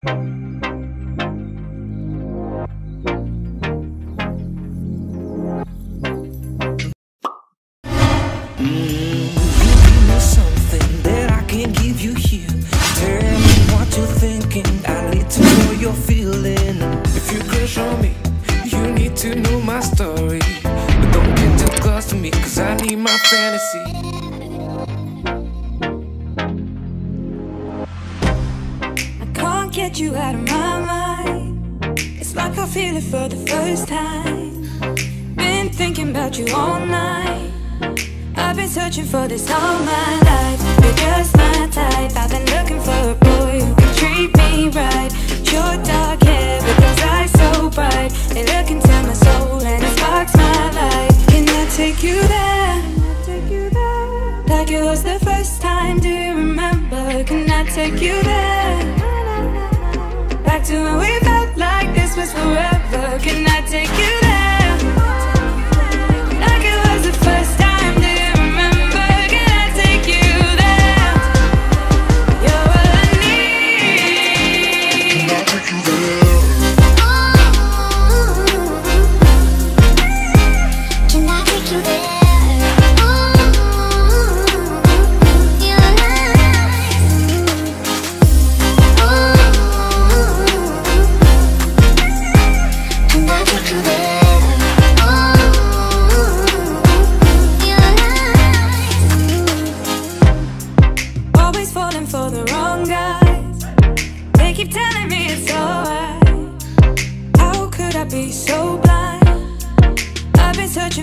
Something that I can't give you here. Tell me what you're thinking. I need to know you're feeling. If you crush on me, you need to know my story. But don't get too close to me, cause I need my fantasy. I can't get you out of my mind. It's like I feel it for the first time. Been thinking about you all night. I've been searching for this all my life. You're just my type. I've been looking for a boy who can treat me right. Your dark hair with those eyes so bright. They look into my soul and it sparks my life. Can I take you there? Like it was the first time, do you remember? Can I take you there? Back to when we felt like this was forever. Can I take you there? Like it was the first time.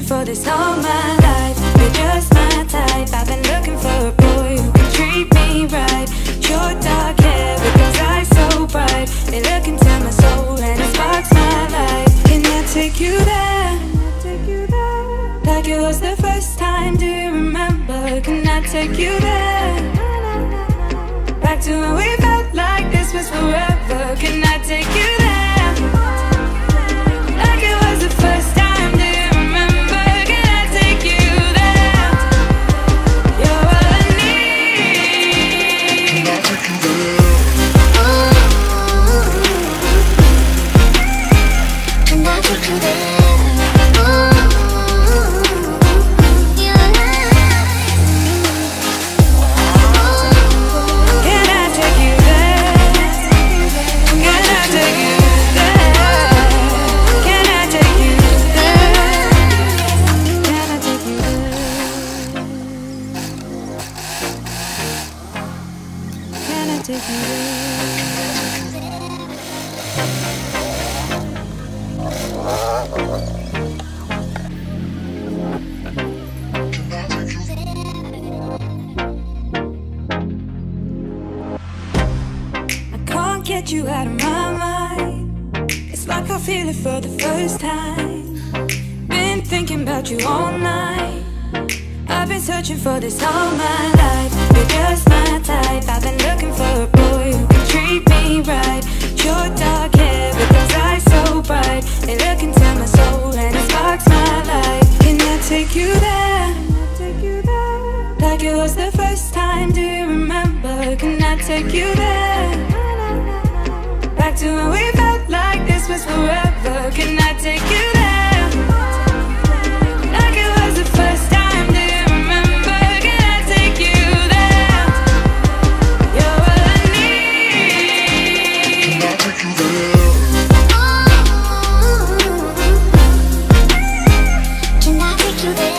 For this all my life, you're just my type. I've been looking for a boy who can treat me right. Your dark hair with those eyes so bright. They look into my soul and it sparks my life. Can I take you there? Like it was the first time, do you remember? Can I take you there? Back to when we felt like this was forever. Can I take you there? Like it was the first time. Get you out of my mind. It's like I feel it for the first time. Been thinking about you all night. I've been searching for this all my life. You're just my type. I've been looking for a boy who can treat me right. Your dark hair with those eyes so bright. They look into my soul and it sparks my life. Can I take you there? Like it was the first time, do you remember? Can I take you there? Back to when we felt like this was forever. Can I take you there? Like it was the first time, do you remember? Can I take you there? You're all I need. Can I take you there? Can I take you there?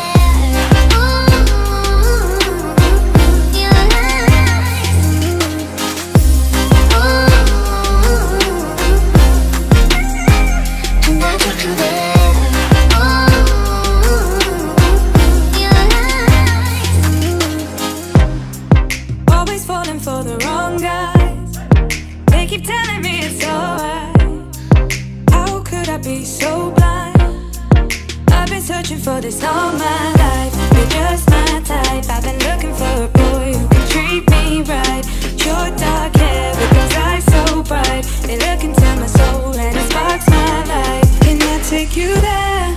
Keep telling me it's alright. How could I be so blind? I've been searching for this all my life. You're just my type. I've been looking for a boy who can treat me right. Your dark hair with those eyes so bright. They look into my soul and it sparks my life. Can I take you there?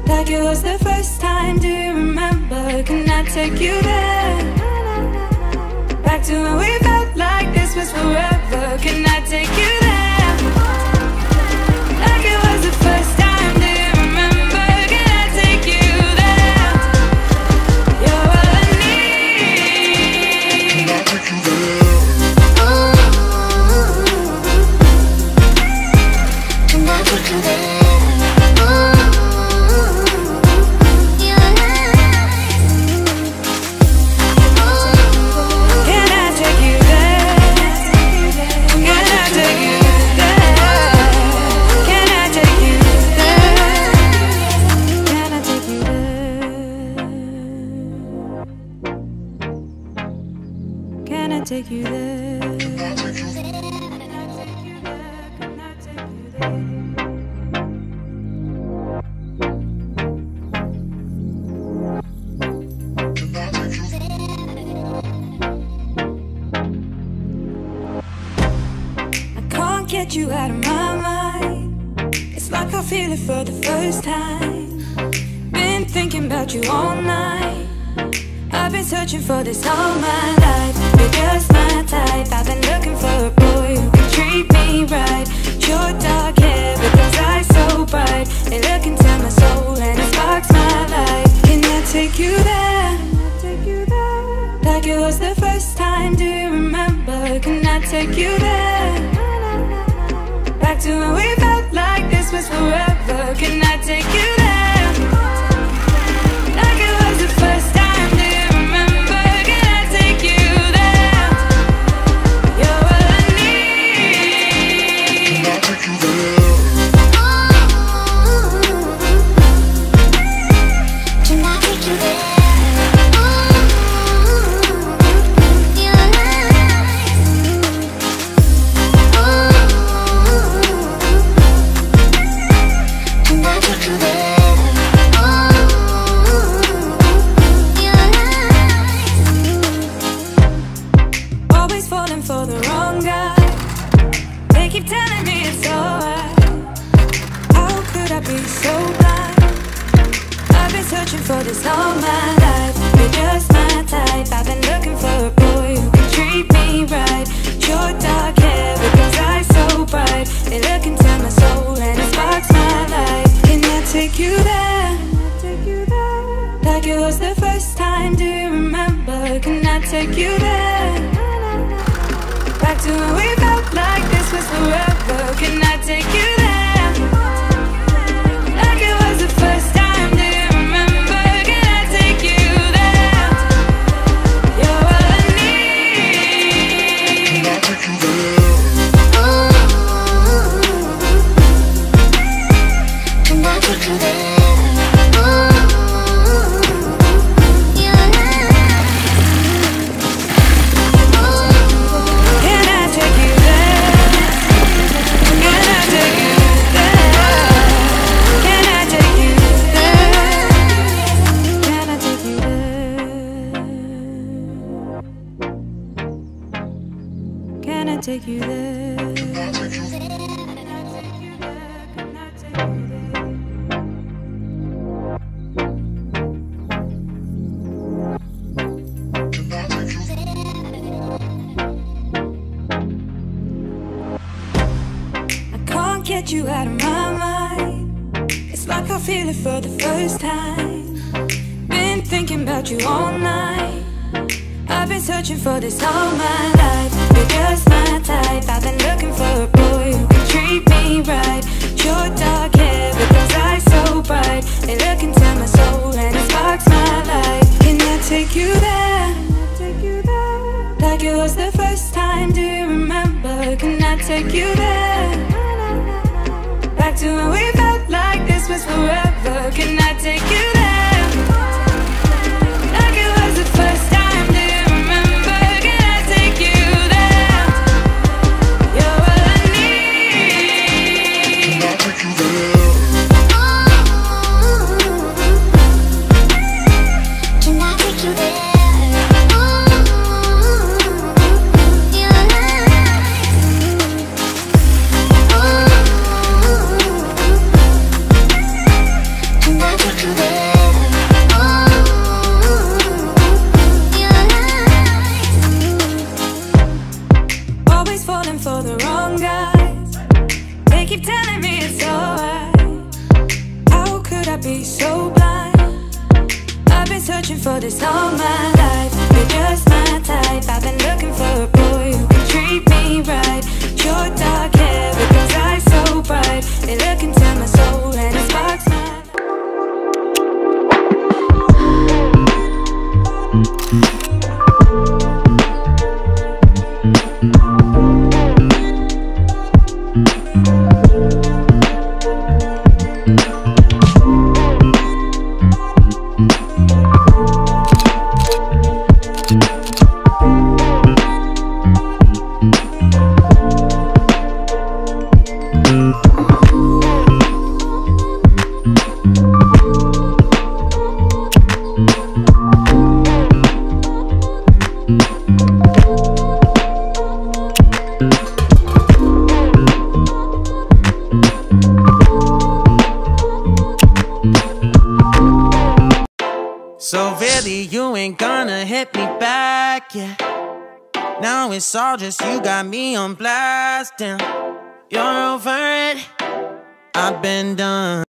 Like it was the first time, do you remember? Can I take you there? Back to when we felt like this was forever. get you out of my mind. It's like I feel it for the first time. Been thinking about you all night. I've been searching for this all my life. You're just my type. I've been looking for a boy who can treat me right. Your dark hair with those eyes so bright. They look into my soul and it sparks my life. Can I take you there? Like it was the first time, do you remember? Can I take you there? Back to when we felt like this was forever. Can I take you there? Like it was the first time, do you remember? Can I take you there? You're all I need. Can I take you there? Can I take you there? For the wrong guy, they keep telling me it's alright. How could I be so blind? I've been searching for this all my life. You're just my type. I've been looking for a boy who can treat me right. Your dark hair with those eyes so bright. They look into my soul and it sparks my life. Can I take you there? Like it was the first time, do you remember? Can I take you there? Back to when we felt like this was forever. Can I take you there? Like it was the first time, do you remember? Can I take you there? You're all I need. Can I take you there? Can I take you there? Take you there. I can't get you out of my mind. It's like I feel it for the first time. Been thinking about you all night. I've been searching for this all my life. You're just my type. I've been looking for a boy who can treat me right. Your dark hair with those eyes so bright. They look into my soul and it sparks my life. Can I take you there? Like it was the first time, do you remember? Can I take you there? Back to when we felt like this was forever. Can I take you there? Like it was the first time. For the wrong guys, they keep telling me it's alright. How could I be so blind? I've been searching for this all my life. You're just my type. I've been looking for a boy who can treat me right. Your dark hair with those eyes so bright. They look into my soul and it sparks my So really, you ain't gonna hit me back, yeah. Now it's all just you got me on blast, damn. You're over it, I've been done.